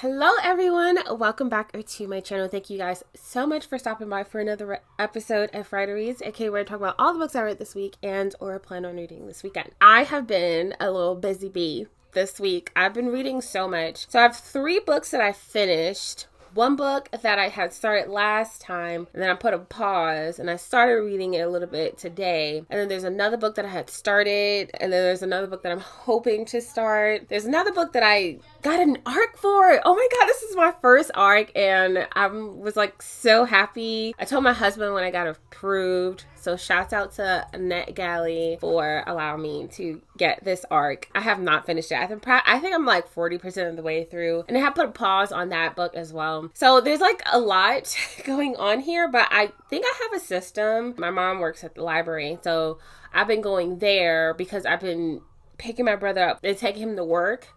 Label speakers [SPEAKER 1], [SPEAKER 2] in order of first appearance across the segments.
[SPEAKER 1] Hello everyone, welcome back to my channel. Thank you guys so much for stopping by for another episode of Friday Reads, aka where I talk about all the books I read this week and or plan on reading this weekend. I have been a little busy bee this week. I've been reading so much. So I have 3 books that I finished. One book that I had started last time, and then I put a pause, and I started reading it a little bit today. And then there's another book that I had started, and then there's another book that I'm hoping to start. There's another book that I got an arc for. Oh my god, this is my first arc, and I was like so happy. I told my husband when I got approved, so shouts out to NetGalley for allowing me to get this arc. I have not finished it. I think I'm like 40% of the way through, and I have put a pause on that book as well. So there's like a lot going on here, but I think I have a system. My mom works at the library, so I've been going there because I've been picking my brother up and taking him to work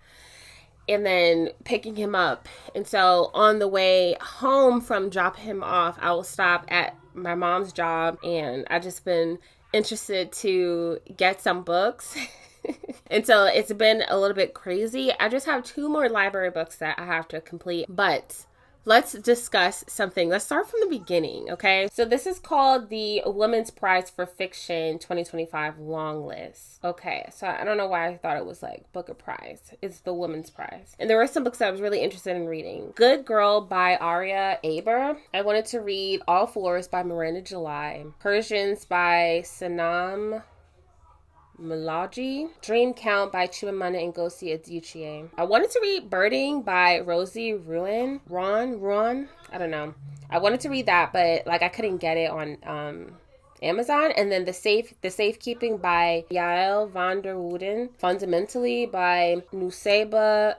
[SPEAKER 1] and then picking him up. And so on the way home from dropping him off, I will stop at my mom's job, and I've just been interested to get some books. And so it's been a little bit crazy. I just have 2 more library books that I have to complete, but let's discuss something. Let's start from the beginning, okay? So this is called the Women's Prize for Fiction 2025 Long List. Okay, so I don't know why I thought it was like Booker Prize. It's the Women's Prize. And there were some books that I was really interested in reading. Good Girl by Aria Aber. I wanted to read All Fours by Miranda July. Persians by Sanam. Mayloudji. Dream Count by Chimamanda Ngozi Adichie. I wanted to read Birding by Rosie Ron. I don't know. I wanted to read that, but like I couldn't get it on Amazon. And then the Safekeeping by Yael van der Wouden. Fundamentally by Nuseba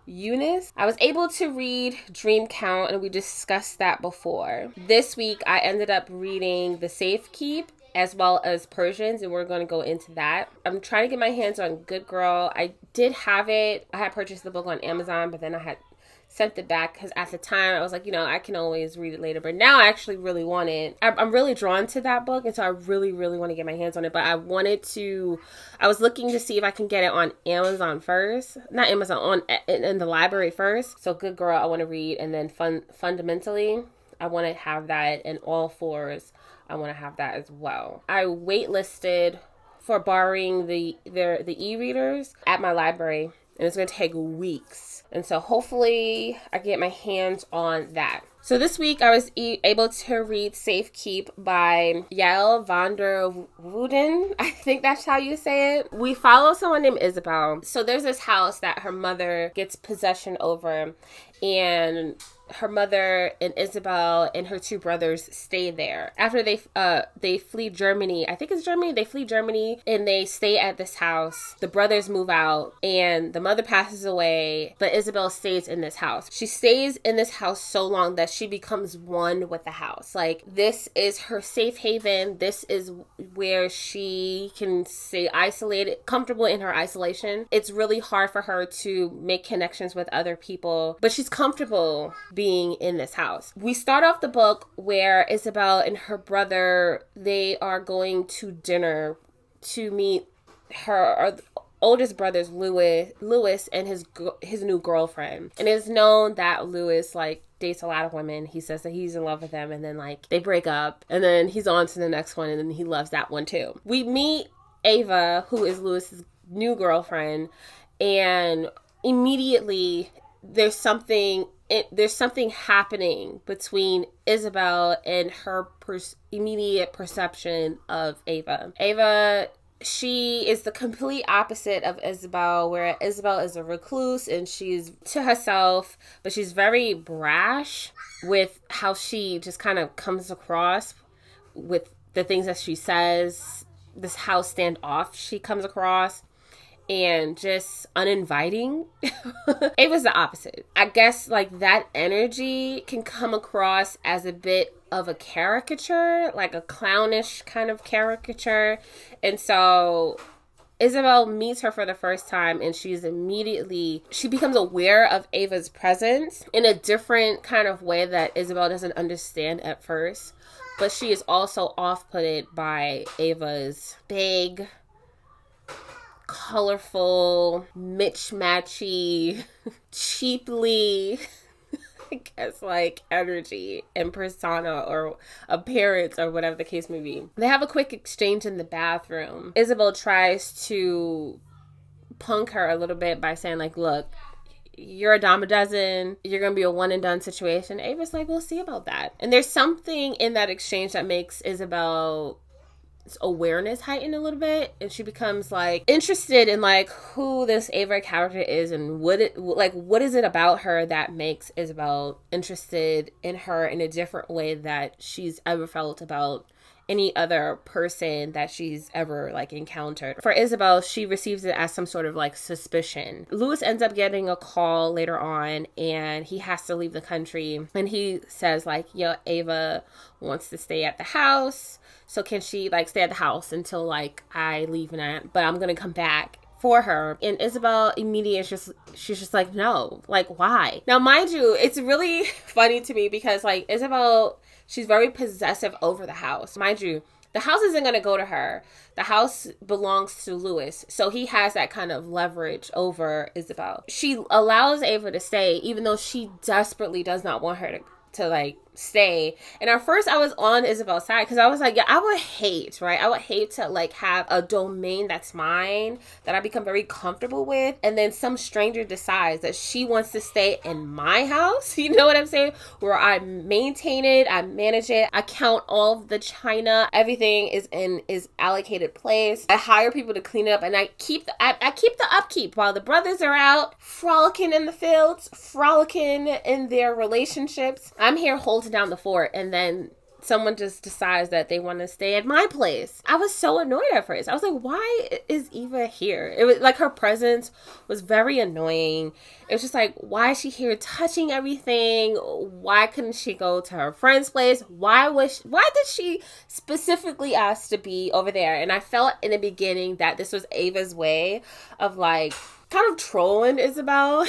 [SPEAKER 1] Eunice. I was able to read Dream Count, and we discussed that before. This week I ended up reading The Safekeep as well as Persians, and we're going to go into that. I'm trying to get my hands on Good Girl. I did have it. I had purchased the book on Amazon, but then I had sent it back because at the time I was like, I can always read it later. But now I actually really want it. I'm really drawn to that book, and so I really, really want to get my hands on it. But I was looking to see if I can get it on Amazon first. Not Amazon, in the library first. So Good Girl, I want to read, and then Fundamentally, I want to have that, and All Fours, I want to have that as well. I waitlisted for borrowing the e-readers at my library, and it's going to take weeks. And so hopefully I get my hands on that. So this week I was able to read Safekeep by Yael van der Wouden. I think that's how you say it. We follow someone named Isabel. So there's this house that her mother gets possession over, and her mother and Isabel and her 2 brothers stay there. After they flee Germany, I think it's Germany, they flee Germany and they stay at this house. The brothers move out and the mother passes away, but Isabel stays in this house. She stays in this house so long that she becomes one with the house. Like, this is her safe haven. This is where she can stay isolated, comfortable in her isolation. It's really hard for her to make connections with other people, but she's comfortable being in this house. We start off the book where Isabel and her brother, they are going to dinner to meet her oldest brother's Louis and his new girlfriend. And it's known that Louis dates a lot of women. He says that he's in love with them, and then they break up, and then he's on to the next one, and then he loves that one too. We meet Ava, who is Louis's new girlfriend, and immediately there's something happening between Isabel and her immediate perception of Ava. Ava, she is the complete opposite of Isabel, where Isabel is a recluse and she's to herself, but she's very brash with how she just kind of comes across with the things that she says. This how standoff she comes across, and just uninviting. Ava's the opposite. I guess that energy can come across as a bit of a caricature, like a clownish kind of caricature. And so Isabel meets her for the first time, and she becomes aware of Ava's presence in a different kind of way that Isabel doesn't understand at first. But she is also off-putted by Ava's big, colorful, mismatchy, cheaply, I guess, like, energy and persona or appearance or whatever the case may be. They have a quick exchange in the bathroom. Isabel tries to punk her a little bit by saying, like, look, you're a dime a dozen. You're going to be a one and done situation. Ava's like, we'll see about that. And there's something in that exchange that makes Isabel awareness heighten a little bit, and she becomes like interested in like who this Ava character is and what is it about her that makes Isabel interested in her in a different way that she's ever felt about any other person that she's ever like encountered. For Isabel, she receives it as some sort of like suspicion. Louis ends up getting a call later on, and he has to leave the country, and he says like, yo, Ava wants to stay at the house, so can she like stay at the house until like I leave, but I'm gonna come back for her. And Isabel immediately she's just like, no, like why? Now mind you, it's really funny to me because like Isabel, she's very possessive over the house. Mind you, the house isn't going to go to her. The house belongs to Louis. So he has that kind of leverage over Isabel. She allows Ava to stay, even though she desperately does not want her to like stay. And at first I was on Isabel's side because I was like, yeah, I would hate to like have a domain that's mine that I become very comfortable with, and then some stranger decides that she wants to stay in my house, you know what I'm saying, where I maintain it, I manage it, I count all of the china, everything is in is allocated place, I hire people to clean it up, and I keep the upkeep while the brothers are out frolicking in the fields, frolicking in their relationships. I'm here holding down the fort, and then someone just decides that they want to stay at my place. I was so annoyed at first. I was like, why is Eva here? It was like her presence was very annoying. It was just like, why is she here touching everything? Why couldn't she go to her friend's place? Why did she specifically ask to be over there? And I felt in the beginning that this was Ava's way of like kind of trolling Isabel.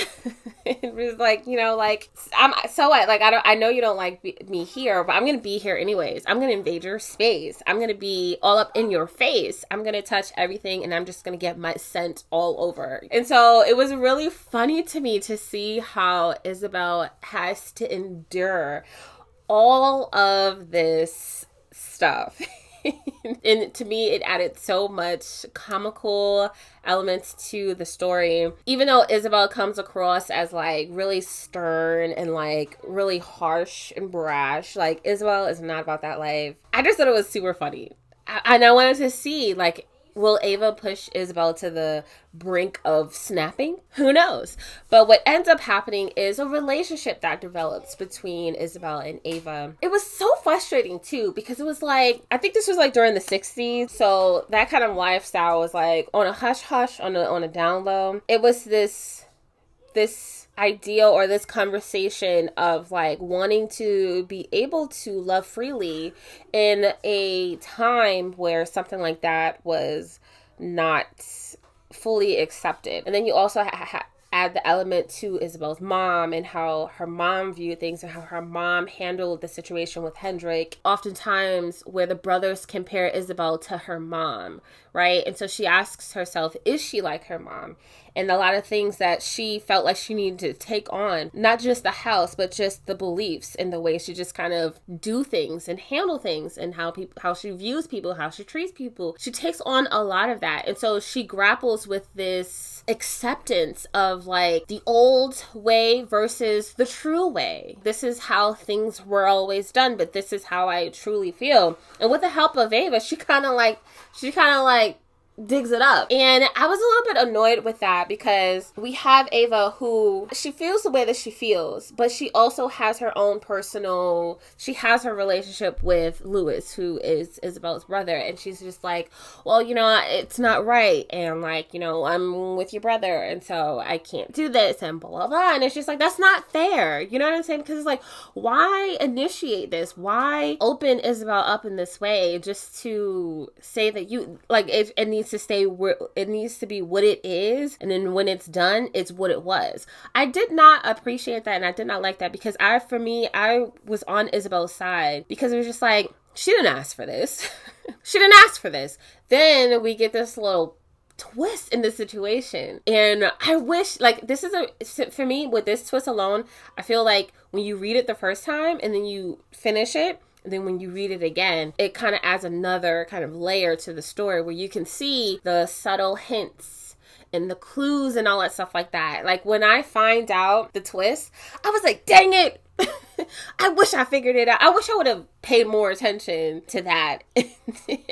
[SPEAKER 1] It was like, you know, like, I know you don't like me here, but I'm gonna be here anyways. I'm gonna invade your space. I'm gonna be all up in your face. I'm gonna touch everything, and I'm just gonna get my scent all over. And so it was really funny to me to see how Isabel has to endure all of this stuff. And to me, it added so much comical elements to the story. Even though Isabel comes across as like really stern and like really harsh and brash, like Isabel is not about that life. I just thought it was super funny. And I wanted to see like, will Ava push Isabel to the brink of snapping? Who knows? But what ends up happening is a relationship that develops between Isabel and Ava. It was so frustrating too, because it was like, I think this was like during the 60s. So that kind of lifestyle was like on a hush hush, on a down low. It was this ideal or this conversation of like wanting to be able to love freely in a time where something like that was not fully accepted. And then you also add the element to Isabel's mom and how her mom viewed things and how her mom handled the situation with Hendrik. Oftentimes where the brothers compare Isabel to her mom, right? And so she asks herself, is she like her mom? And a lot of things that she felt like she needed to take on, not just the house, but just the beliefs and the way she just kind of do things and handle things, and how she views people, how she treats people. She takes on a lot of that. And so she grapples with this acceptance of like the old way versus the true way. This is how things were always done, but this is how I truly feel. And with the help of Ava, she kind of like digs it up. And I was a little bit annoyed with that because we have Ava who, she feels the way that she feels, but she also has her own she has her relationship with Louis, who is Isabel's brother, and she's just like, well, you know, it's not right, and like, you know, I'm with your brother, and so I can't do this, and blah, blah, blah. And it's just like, that's not fair. You know what I'm saying? Because it's like, why initiate this? Why open Isabel up in this way just to say that you, like, if it needs to stay where it needs to be what it is, and then when it's done, it's what it was. I did not appreciate that, and I did not like that, because I was on Isabel's side, because it was just like, she didn't ask for this. She didn't ask for this. Then we get this little twist in this situation. And I wish, like, this is for me, with this twist alone, I feel like when you read it the first time and then you finish it, and then when you read it again, it kind of adds another kind of layer to the story where you can see the subtle hints and the clues and all that stuff like that. Like, when I find out the twist, I was like, dang it. I wish I figured it out. I wish I would have paid more attention to that.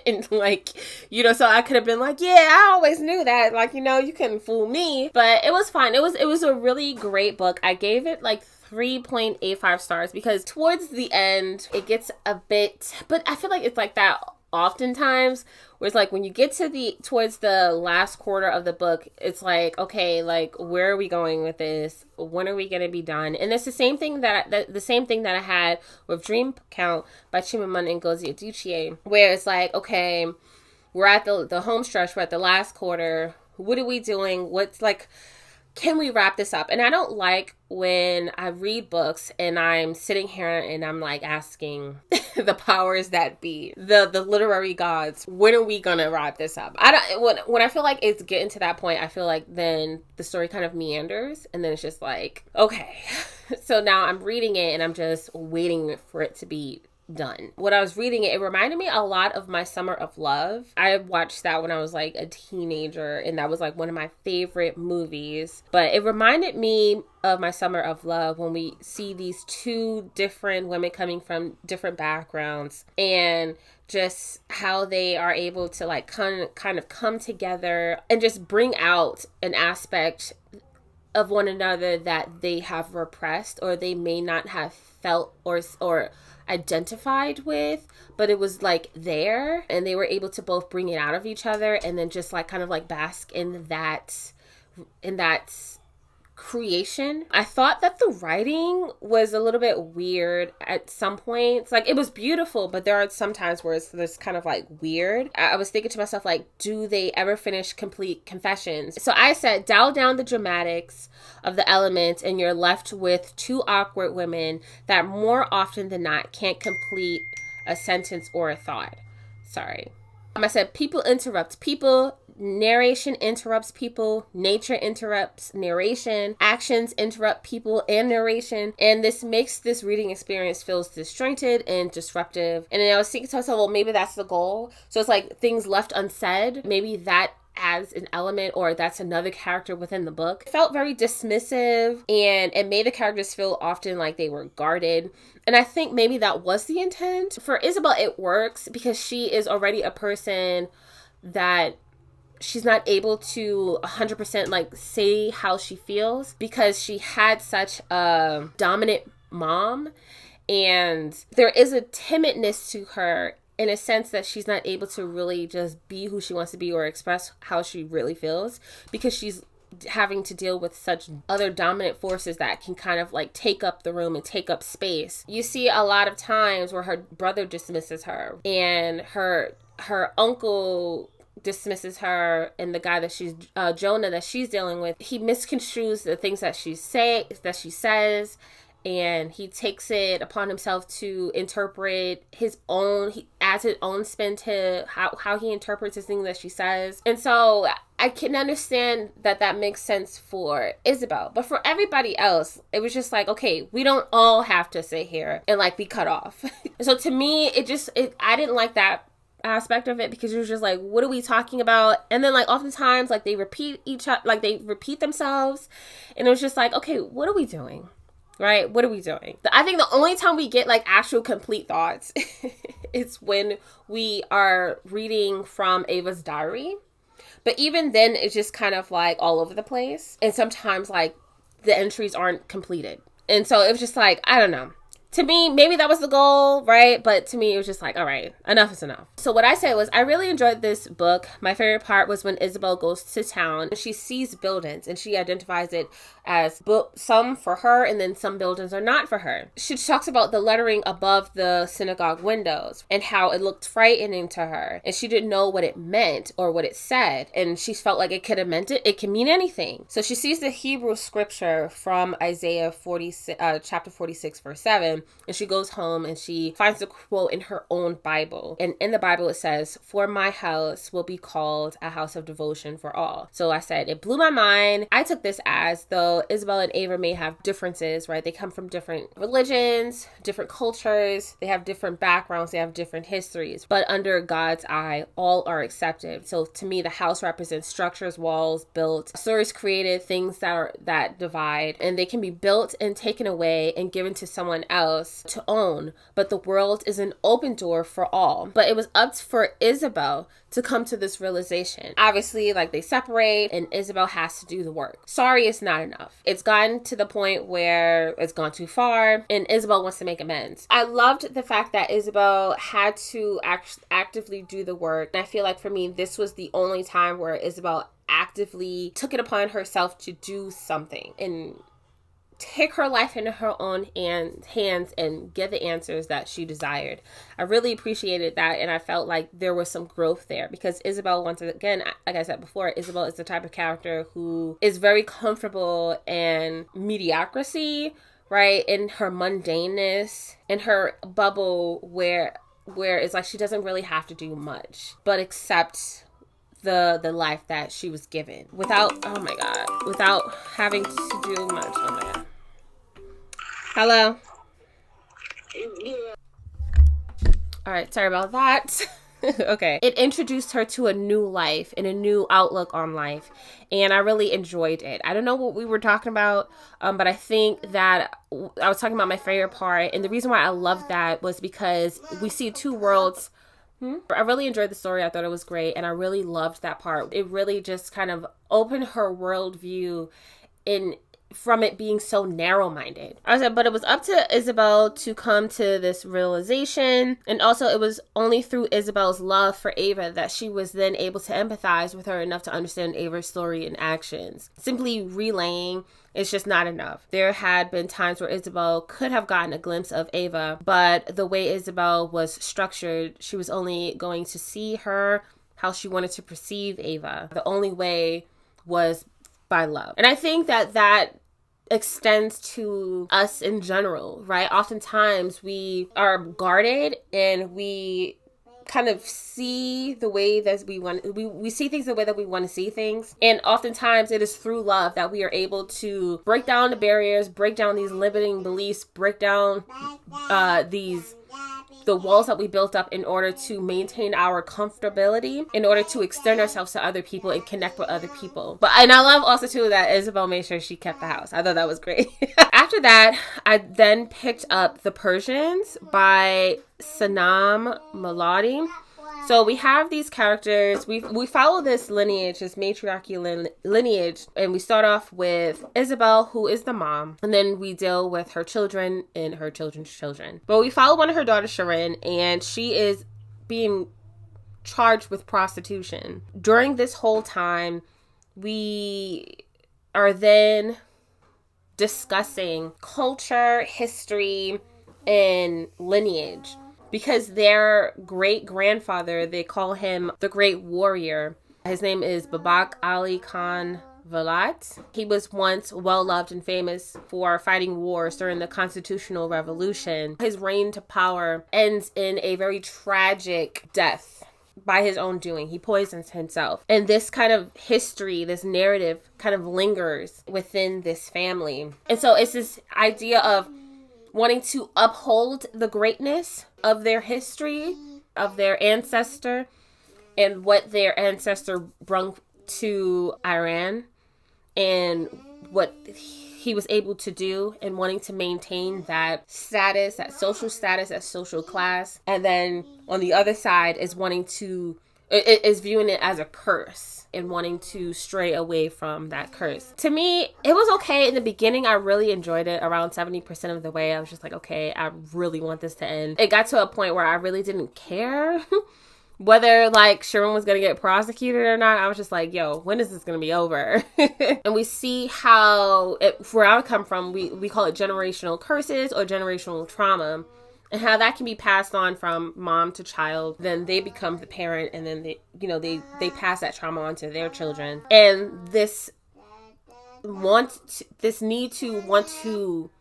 [SPEAKER 1] And like, so I could have been like, yeah, I always knew that. Like, you couldn't fool me. But it was fine. It was a really great book. I gave it like 3.85 stars because towards the end, it gets a bit, but I feel like it's like that oftentimes, where it's like when you get to towards the last quarter of the book, it's like, okay, like, where are we going with this? When are we going to be done? And it's the same thing that I had with Dream Count by Chimamanda Ngozi Adichie, where it's like, okay, we're at the home stretch, we're at the last quarter. What are we doing? What's like, can we wrap this up? And I don't like when I read books and I'm sitting here and I'm like asking the powers that be, the literary gods, when are we gonna wrap this up? When I feel like it's getting to that point, I feel like then the story kind of meanders, and then it's just like, okay. So now I'm reading it and I'm just waiting for it to be done. When I was reading it, it reminded me a lot of My Summer of Love. I watched that when I was like a teenager, and that was like one of my favorite movies. But it reminded me of My Summer of Love when we see these two different women coming from different backgrounds and just how they are able to like kind of come together and just bring out an aspect of one another that they have repressed or they may not have felt or identified with, but it was like there, and they were able to both bring it out of each other and then just like kind of like bask in that creation. I thought that the writing was a little bit weird at some points. Like, it was beautiful, but there are some times where it's kind of like weird. I was thinking to myself, like, do they ever finish complete confessions? So I said, dial down the dramatics of the elements and you're left with two awkward women that more often than not can't complete a sentence or a thought. Sorry. I said, people interrupt people. Narration interrupts people. Nature interrupts narration. Actions interrupt people and narration. And this makes this reading experience feels disjointed and disruptive. And then I was thinking to myself, well, maybe that's the goal. So it's like things left unsaid. Maybe that adds an element, or that's another character within the book. It felt very dismissive, and it made the characters feel often like they were guarded. And I think maybe that was the intent. For Isabel, it works because she is already a person that she's not able to 100% like say how she feels because she had such a dominant mom, and there is a timidness to her in a sense that she's not able to really just be who she wants to be or express how she really feels because she's having to deal with such other dominant forces that can kind of like take up the room and take up space. You see a lot of times where her brother dismisses her, and her uncle dismisses her, and the guy that she's Jonah that she's dealing with, he misconstrues the things that she says, and he takes it upon himself to interpret his own, he adds his own spin to how he interprets the thing that she says. And so I can understand that makes sense for Isabel, but for everybody else, it was just like, okay, we don't all have to sit here and like be cut off. So to me, I didn't like that aspect of it because it was just like, what are we talking about? And then like oftentimes like they repeat themselves, and it was just like, okay, what are we doing? Right? What are we doing? I think the only time we get like actual complete thoughts is when we are reading from Ava's diary. But even then, it's just kind of like all over the place. And sometimes like the entries aren't completed. And so it was just like, I don't know. To me, maybe that was the goal, right? But to me, it was just like, all right, enough is enough. So what I said was, I really enjoyed this book. My favorite part was when Isabel goes to town. She sees buildings and she identifies it as some for her, and then some buildings are not for her. She talks about the lettering above the synagogue windows and how it looked frightening to her. And she didn't know what it meant or what it said. And she felt like it could have meant it. It can mean anything. So she sees the Hebrew scripture from Isaiah chapter 46, verse 7. and she goes home and she finds a quote in her own Bible. And in the Bible it says, "For my house will be called a house of devotion for all." So I said, it blew my mind. I took this as though Isabel and Ava may have differences, right? They come from different religions, different cultures, they have different backgrounds, they have different histories, but under God's eye, all are accepted. So to me, the house represents structures, walls built, stories created, things that divide, and they can be built and taken away and given to someone else to own. But the world is an open door for all. But it was up for Isabel to come to this realization. Obviously, like, they separate and Isabel has to do the work. Sorry, it's not enough. It's gotten to the point where it's gone too far and Isabel wants to make amends. I loved the fact that Isabel had to actively do the work. And I feel like for me, this was the only time where Isabel actively took it upon herself to do something and take her life into her own hands and get the answers that she desired. I really appreciated that, and I felt like there was some growth there because Isabel, once again, like I said before, Isabel is the type of character who is very comfortable in mediocrity, right? In her mundaneness, in her bubble where it's like she doesn't really have to do much, but accept the life that she was given without having to do much. Oh my God. Hello. All right, sorry about that. Okay. It introduced her to a new life and a new outlook on life, and I really enjoyed it. I don't know what we were talking about, but I think that I was talking about my favorite part, and the reason why I loved that was because we see two worlds. I really enjoyed the story. I thought it was great, and I really loved that part. It really just kind of opened her worldview from it being so narrow-minded. I said, but it was up to Isabel to come to this realization. And also it was only through Isabel's love for Ava that she was then able to empathize with her enough to understand Ava's story and actions. Simply relaying is just not enough. There had been times where Isabel could have gotten a glimpse of Ava, but the way Isabel was structured, she was only going to see her how she wanted to perceive Ava. The only way was by love. And I think that extends to us in general, right? Oftentimes we are guarded and we kind of see the way that we see things the way that we want to see things. And oftentimes it is through love that we are able to break down the barriers, break down these limiting beliefs, break down the walls that we built up in order to maintain our comfortability, in order to extend ourselves to other people and connect with other people. And I love also too that Isabel made sure she kept the house. I thought that was great. After that, I then picked up The Persians by Sanam Mayloudji. So we have these characters. We follow this lineage, this matriarchy lineage, and we start off with Isabel, who is the mom, and then we deal with her children and her children's children. But we follow one of her daughters, Sharon, and she is being charged with prostitution. During this whole time, we are then discussing culture, history, and lineage. Because their great-grandfather, they call him the Great Warrior. His name is Babak Ali Khan Velat. He was once well-loved and famous for fighting wars during the Constitutional Revolution. His reign to power ends in a very tragic death by his own doing. He poisons himself. And this kind of history, this narrative kind of lingers within this family. And so it's this idea of wanting to uphold the greatness of their history, of their ancestor, and what their ancestor brought to Iran, and what he was able to do, and wanting to maintain that status, that social class. And then on the other side is is viewing it as a curse and wanting to stray away from that curse. To me, it was okay in the beginning. I really enjoyed it. Around 70% of the way, I was just like, okay, I really want this to end. It got to a point where I really didn't care whether like Sharon was going to get prosecuted or not. I was just like, yo, when is this going to be over? And we see how, where I come from, we call it generational curses or generational trauma. And how that can be passed on from mom to child. Then they become the parent, and then they pass that trauma on to their children. And this need to want to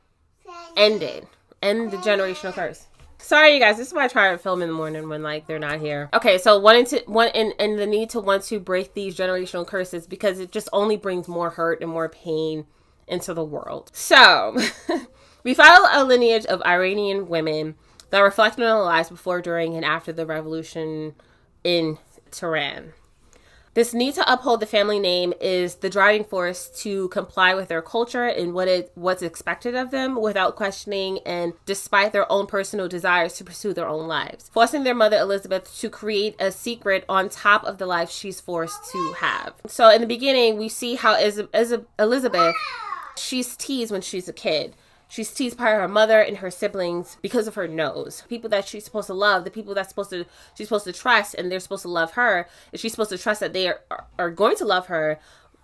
[SPEAKER 1] end it, end the generational curse. Sorry, you guys. This is why I try to film in the morning when like they're not here. Okay, so the need to want to break these generational curses because it just only brings more hurt and more pain into the world. So we follow a lineage of Iranian women that reflect on their lives before, during, and after the revolution in Tehran. This need to uphold the family name is the driving force to comply with their culture and what's expected of them without questioning and despite their own personal desires to pursue their own lives, forcing their mother Elizabeth to create a secret on top of the life she's forced to have. So in the beginning, we see how Elizabeth, she's teased when she's a kid. She's teased by her mother and her siblings because of her nose. People that she's supposed to love, the people she's supposed to trust, and they're supposed to love her, and she's supposed to trust that they are going to love her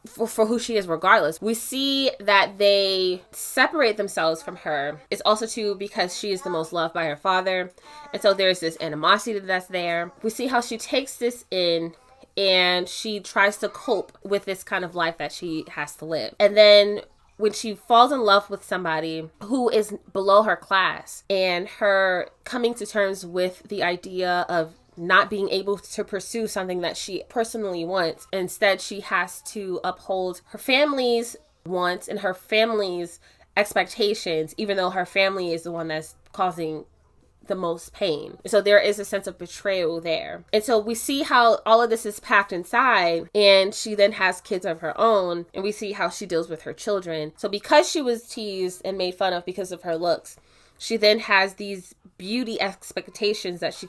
[SPEAKER 1] for who she is regardless. We see that they separate themselves from her. It's also too because she is the most loved by her father. And so there's this animosity that's there. We see how she takes this in and she tries to cope with this kind of life that she has to live. And then when she falls in love with somebody who is below her class and her coming to terms with the idea of not being able to pursue something that she personally wants. Instead, she has to uphold her family's wants and her family's expectations, even though her family is the one that's causing the most pain. So there is a sense of betrayal there. And so we see how all of this is packed inside, and she then has kids of her own, and we see how she deals with her children. So because she was teased and made fun of because of her looks, she then has these beauty expectations that she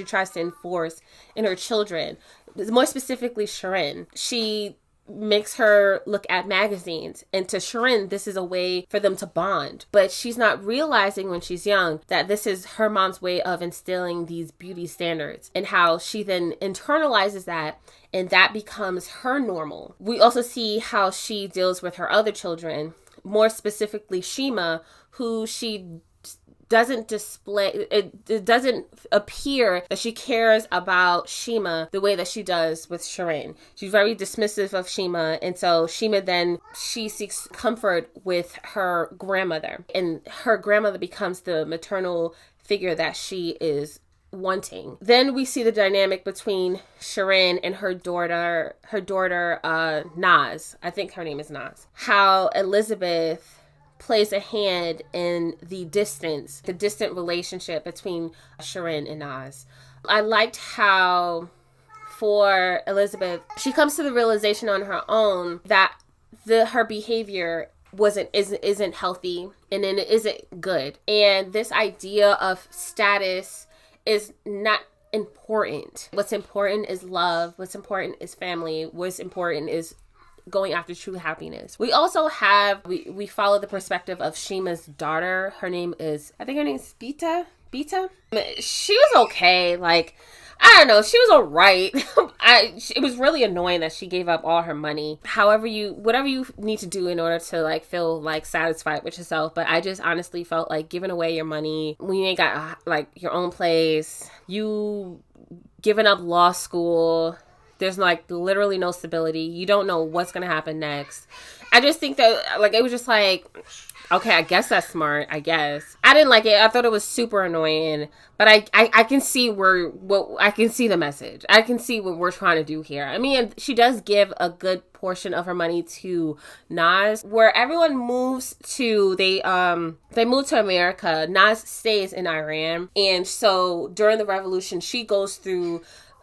[SPEAKER 1] tries to enforce in her children. More specifically, Shirin. She makes her look at magazines, and to Shirin, this is a way for them to bond. But she's not realizing when she's young that this is her mom's way of instilling these beauty standards, and how she then internalizes that, and that becomes her normal. We also see how she deals with her other children, more specifically Shima, who she doesn't display, it doesn't appear that she cares about Shima the way that she does with Shirin. She's very dismissive of Shima, and so Shima then, she seeks comfort with her grandmother, and her grandmother becomes the maternal figure that she is wanting. Then we see the dynamic between Shirin and her daughter Naz. I think her name is Naz. How Elizabeth plays a hand in the distant relationship between Shirin and Naz. I liked how for Elizabeth, she comes to the realization on her own that her behavior isn't healthy, and then it isn't good. And this idea of status is not important. What's important is love. What's important is family. What's important is going after true happiness. We also have, we follow the perspective of Shima's daughter. I think her name is Beta. She was okay. Like, I don't know. She was all right. It was really annoying that she gave up all her money. Whatever you need to do in order to like feel like satisfied with yourself. But I just honestly felt like giving away your money when you ain't got like your own place, you giving up law school. There's like literally no stability. You don't know what's going to happen next. I just think that like, it was just like, okay, I guess that's smart. I guess I didn't like it. I thought it was super annoying, but I can see I can see the message. I can see what we're trying to do here. I mean, she does give a good portion of her money to Naz, where everyone moves to, they move to America. Naz stays in Iran. And so during the revolution, she goes through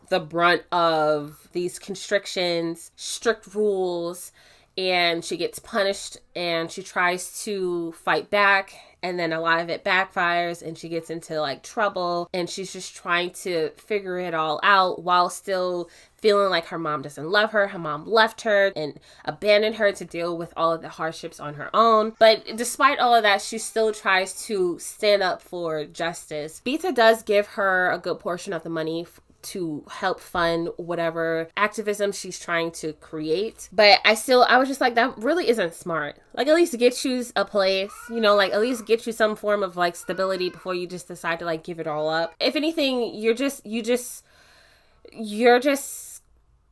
[SPEAKER 1] the brunt of these constrictions, strict rules, and she gets punished, and she tries to fight back, and then a lot of it backfires, and she gets into like trouble, and she's just trying to figure it all out while still feeling like her mom doesn't love her. Her mom left her and abandoned her to deal with all of the hardships on her own. But despite all of that, she still tries to stand up for justice. Beta does give her a good portion of the money to help fund whatever activism she's trying to create. But I was just like, that really isn't smart. Like, at least get you a place, like at least get you some form of like stability before you just decide to like give it all up. If anything, you're just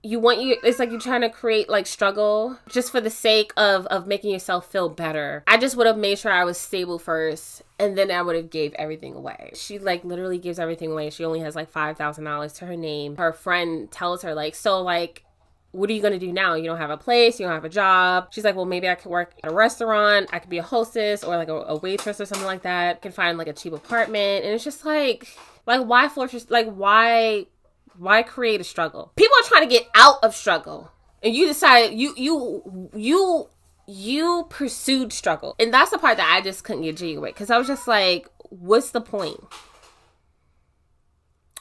[SPEAKER 1] it's like you're trying to create like struggle just for the sake of making yourself feel better. I just would have made sure I was stable first, and then I would have gave everything away. She like literally gives everything away. She only has like $5,000 to her name. Her friend tells her like, so like, what are you going to do now? You don't have a place. You don't have a job. She's like, well, maybe I could work at a restaurant. I could be a hostess or like a waitress or something like that. I can find like a cheap apartment. And it's just like why fortress? Like, why create a struggle? People are trying to get out of struggle. And you decided you pursued struggle. And that's the part that I just couldn't get jiggy with. Because I was just like, what's the point?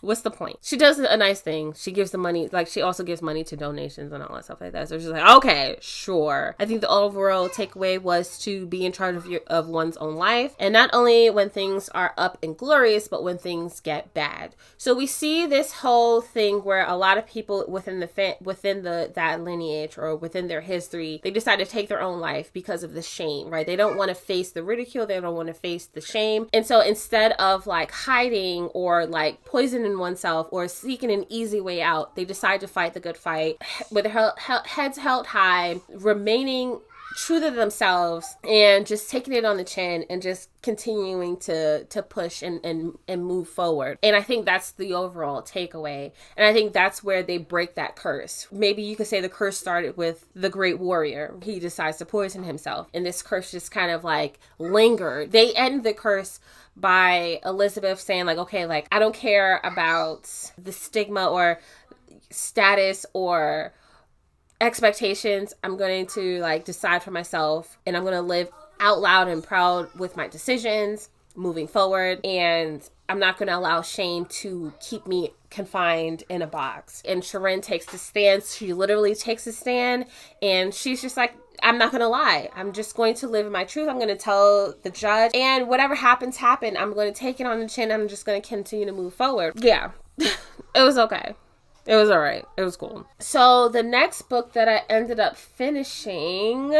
[SPEAKER 1] What's the point? She does a nice thing. She gives the money, like she also gives money to donations and all that stuff like that. So she's like, okay, sure. I think the overall takeaway was to be in charge of one's own life. And not only when things are up and glorious, but when things get bad. So we see this whole thing where a lot of people within that lineage or within their history, they decide to take their own life because of the shame, right? They don't want to face the ridicule. They don't want to face the shame. And so instead of like hiding or like poisoning oneself or seeking an easy way out, they decide to fight the good fight with their heads held high, remaining true to themselves and just taking it on the chin and just continuing to push and move forward. And I think that's the overall takeaway. And I think that's where they break that curse. Maybe you could say the curse started with the great warrior. He decides to poison himself. And this curse just kind of like lingered. They end the curse by Elizabeth saying like, okay, like I don't care about the stigma or status or expectations. I'm going to like decide for myself and I'm going to live out loud and proud with my decisions moving forward. And I'm not going to allow shame to keep me confined in a box. And Shirin takes the stand. She literally takes a stand and she's just like, I'm not going to lie. I'm just going to live in my truth. I'm going to tell the judge and whatever happens, happen. I'm going to take it on the chin. I'm just going to continue to move forward. Yeah, it was okay. It was all right. It was cool. So the next book that I ended up finishing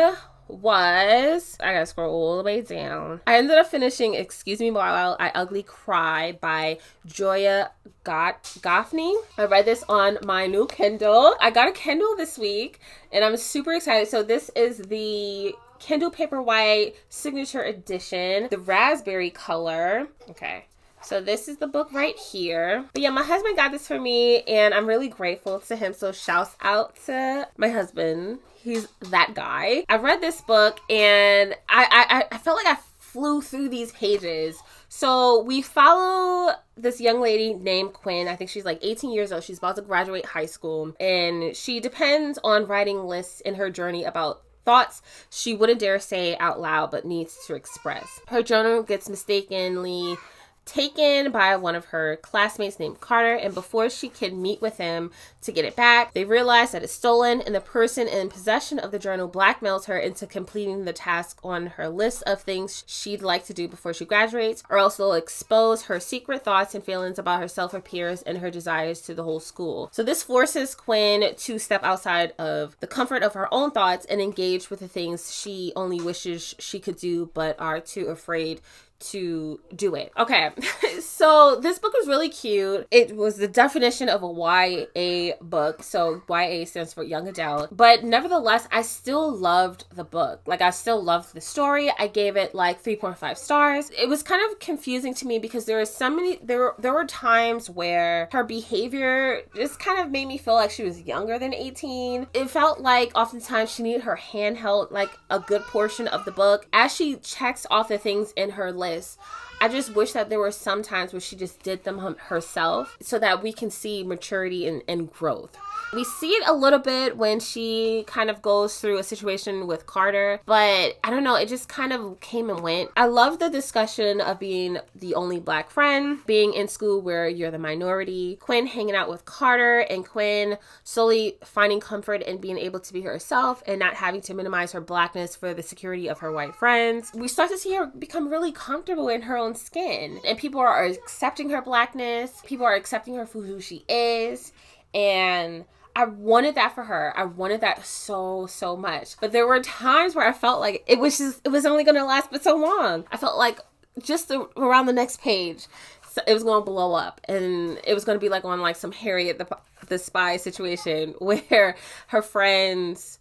[SPEAKER 1] was, I gotta scroll all the way down. I ended up finishing Excuse Me While I Ugly Cry by Joya Goffney. I read this on my new Kindle. I got a Kindle this week and I'm super excited. So this is the Kindle Paperwhite Signature Edition, the raspberry color. Okay. So this is the book right here. But yeah, my husband got this for me and I'm really grateful to him. So shouts out to my husband. He's that guy. I read this book and I felt like I flew through these pages. So we follow this young lady named Quinn. I think she's like 18 years old. She's about to graduate high school. And she depends on writing lists in her journey about thoughts she wouldn't dare say out loud but needs to express. Her journal gets mistakenly taken by one of her classmates named Carter, and before she can meet with him to get it back, they realize that it's stolen, and the person in possession of the journal blackmails her into completing the task on her list of things she'd like to do before she graduates, or else they'll expose her secret thoughts and feelings about herself, her peers, and her desires to the whole school. So this forces Quinn to step outside of the comfort of her own thoughts and engage with the things she only wishes she could do but are too afraid to do it. Okay, so this book was really cute. It was the definition of a YA book. So YA stands for young adult. But nevertheless, I still loved the book. Like, I still loved the story. I gave it like 3.5 stars. It was kind of confusing to me because there were times where her behavior just kind of made me feel like she was younger than 18. It felt like oftentimes she needed her hand held like a good portion of the book. As she checks off the things in her list, I just wish that there were some times where she just did them herself so that we can see maturity and growth. We see it a little bit when she kind of goes through a situation with Carter, but I don't know, it just kind of came and went. I love the discussion of being the only black friend, being in school where you're the minority, Quinn hanging out with Carter, and Quinn slowly finding comfort in being able to be herself and not having to minimize her blackness for the security of her white friends. We start to see her become really comfortable in her own skin, and people are accepting her blackness, people are accepting her for who she is, and I wanted that for her. I wanted that so much. But there were times where I felt like it was only going to last but so long. I felt like just around the next page, so it was going to blow up. And it was going to be like on like some Harriet the spy situation where her friends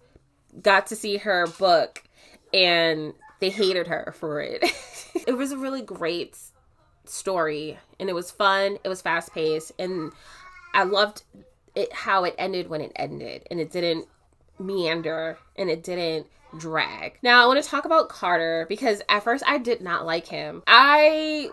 [SPEAKER 1] got to see her book and they hated her for it. It was a really great story, and it was fun. It was fast paced, and I loved it how it ended when it ended, and it didn't meander and it didn't drag. Now I want to talk about Carter, because at first I did not like him. I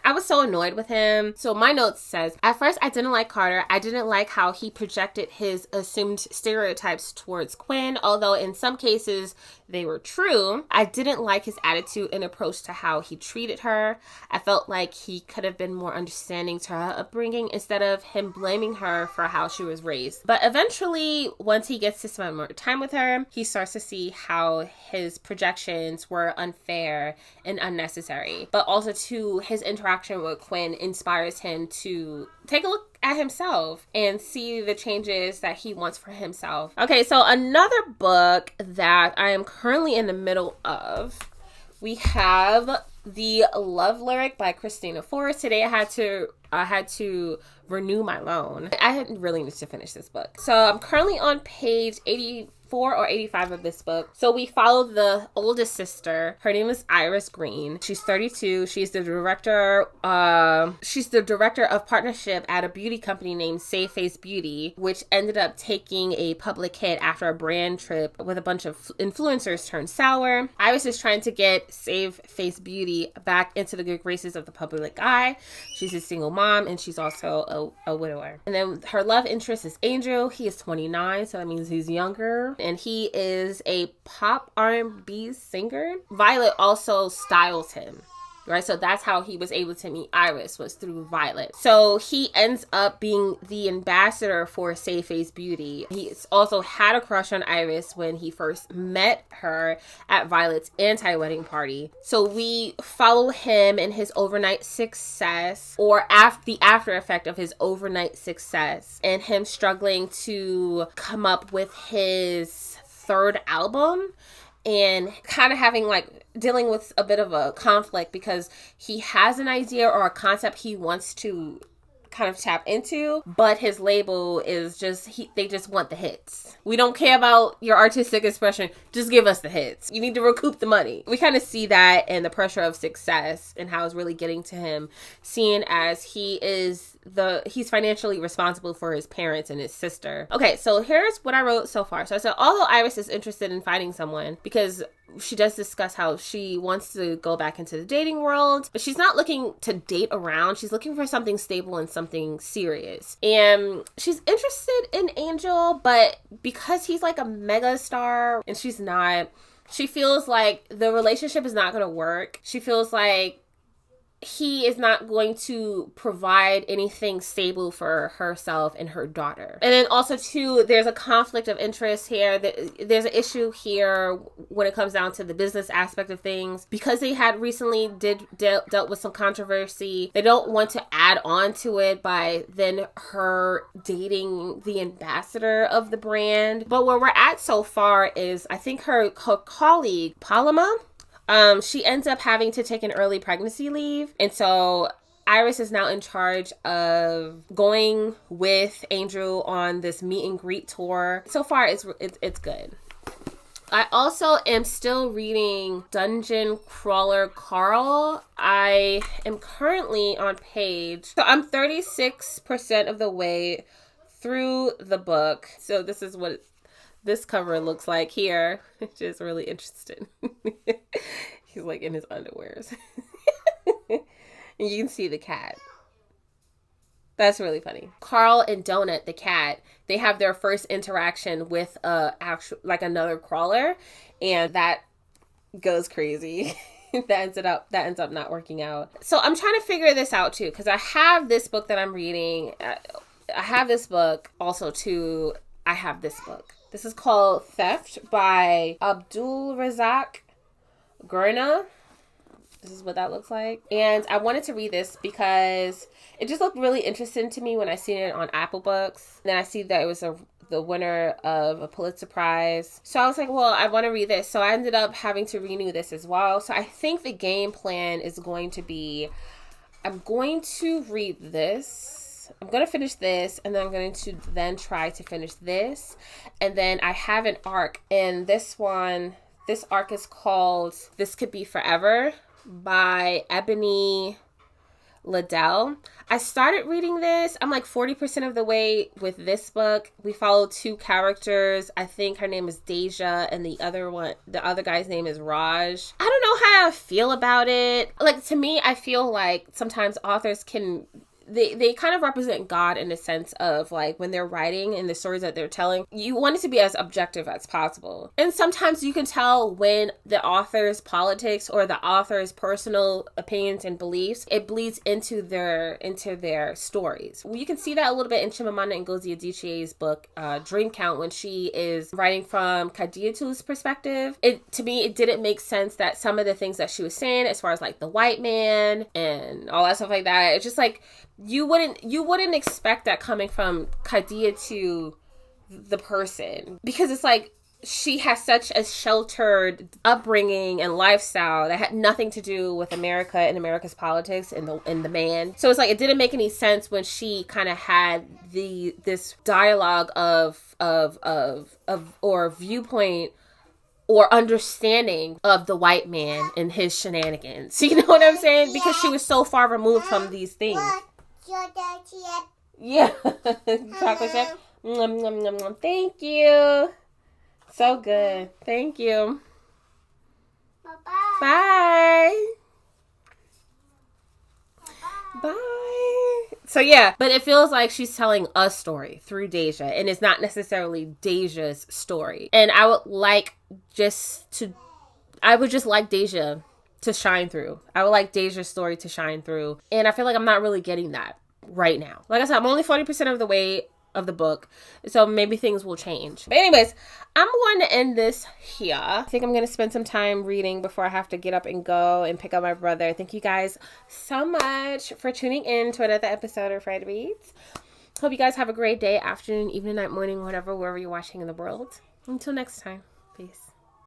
[SPEAKER 1] was so annoyed with him. So my notes says, at first I didn't like Carter. I didn't like how he projected his assumed stereotypes towards Quinn, although in some cases they were true. I didn't like his attitude and approach to how he treated her. I felt like he could have been more understanding to her upbringing instead of him blaming her for how she was raised. But eventually, once he gets to spend more time with her, he starts to see how his projections were unfair and unnecessary. But also too, his interaction with Quinn inspires him to take a look at himself and see the changes that he wants for himself. Okay, so another book that I am currently in the middle of, we have The Love Lyric by Kristina Forrest. Today I had to renew my loan. I really need to finish this book. So I'm currently on page 84 or 85 of this book. So we follow the oldest sister. Her name is Iris Green. She's 32. She's the director of partnership at a beauty company named Safekeep Beauty, which ended up taking a public hit after a brand trip with a bunch of influencers turned sour. Iris is trying to get Safekeep Beauty back into the good graces of the public eye. She's a single mom, and she's also a widower. And then her love interest is Angel. He is 29, so that means he's younger. And he is a pop R&B singer. Violet also styles him, right? So that's how he was able to meet Iris, was through Violet. So he ends up being the ambassador for Safekeep Beauty. He's also had a crush on Iris when he first met her at Violet's anti-wedding party. So we follow him in his overnight success, or the after effect of his overnight success, and him struggling to come up with his third album, and kind of having dealing with a bit of a conflict because he has an idea or a concept he wants to kind of tap into, but his label is they just want the hits. We don't care about your artistic expression, just give us the hits. You need to recoup the money. We kind of see that in the pressure of success and how it's really getting to him, seeing as he's financially responsible for his parents and his sister. Okay, so here's what I wrote so far. So I said, although Iris is interested in finding someone, because she does discuss how she wants to go back into the dating world, but she's not looking to date around. She's looking for something stable and something serious. And she's interested in Angel, but because he's like a mega star and she's not, she feels like the relationship is not going to work. She feels like he is not going to provide anything stable for herself and her daughter. And then also too, there's a conflict of interest here. There's an issue here when it comes down to the business aspect of things. Because they had recently dealt with some controversy, they don't want to add on to it by then her dating the ambassador of the brand. But where we're at so far is, I think her colleague, Paloma, she ends up having to take an early pregnancy leave. And so Iris is now in charge of going with Angel on this meet and greet tour. So far, it's good. I also am still reading Dungeon Crawler Carl. I am currently on I'm 36% of the way through the book. So this is what this cover looks like here, which is really interesting. He's like in his underwears. And you can see the cat. That's really funny. Carl and Donut, the cat, they have their first interaction with another crawler, and that goes crazy. that ends up not working out. So I'm trying to figure this out too, because I have this book that I'm reading. I have this book also too. I have this book. This is called Theft by Abdul Razak Gurna. This is what that looks like. And I wanted to read this because it just looked really interesting to me when I seen it on Apple Books. Then I see that it was the winner of a Pulitzer Prize. So I was like, well, I want to read this. So I ended up having to renew this as well. So I think the game plan is going to be, I'm going to read this. I'm going to finish this, and then I'm going to then try to finish this. And then I have an arc, and this arc is called This Could Be Forever by Ebony Liddell. I started reading this. I'm like 40% of the way with this book. We follow 2 characters. I think her name is Deja, and the other guy's name is Raj. I don't know how I feel about it. Like, to me, I feel like sometimes authors can... They kind of represent God in the sense of, like, when they're writing and the stories that they're telling, you want it to be as objective as possible. And sometimes you can tell when the author's politics or the author's personal opinions and beliefs, it bleeds into their stories. You can see that a little bit in Chimamanda Ngozi Adichie's book, Dream Count, when she is writing from Kadiatu's perspective. To me, it didn't make sense that some of the things that she was saying, as far as, like, the white man and all that stuff like that, it's just like, you wouldn't expect that coming from Kadiatu, the person, because it's like she has such a sheltered upbringing and lifestyle that had nothing to do with America and America's politics and the man. So it's like it didn't make any sense when she kind of had this dialogue or viewpoint or understanding of the white man and his shenanigans. You know what I'm saying? Because she was so far removed from these things. Yeah. Chocolate chip. Nom, nom, nom, nom. Thank you. So good. Thank you. Bye-bye. Bye. Bye. So yeah, but it feels like she's telling a story through Deja, and it's not necessarily Deja's story. And I would just like Deja to shine through. I would like Deja's story to shine through. And I feel like I'm not really getting that right now. Like I said, I'm only 40% of the way of the book, so maybe things will change. But anyways, I'm going to end this here. I think I'm going to spend some time reading before I have to get up and go and pick up my brother. Thank you guys so much for tuning in to another episode of Friday Reads. Hope you guys have a great day, afternoon, evening, night, morning, whatever, wherever you're watching in the world. Until next time, peace.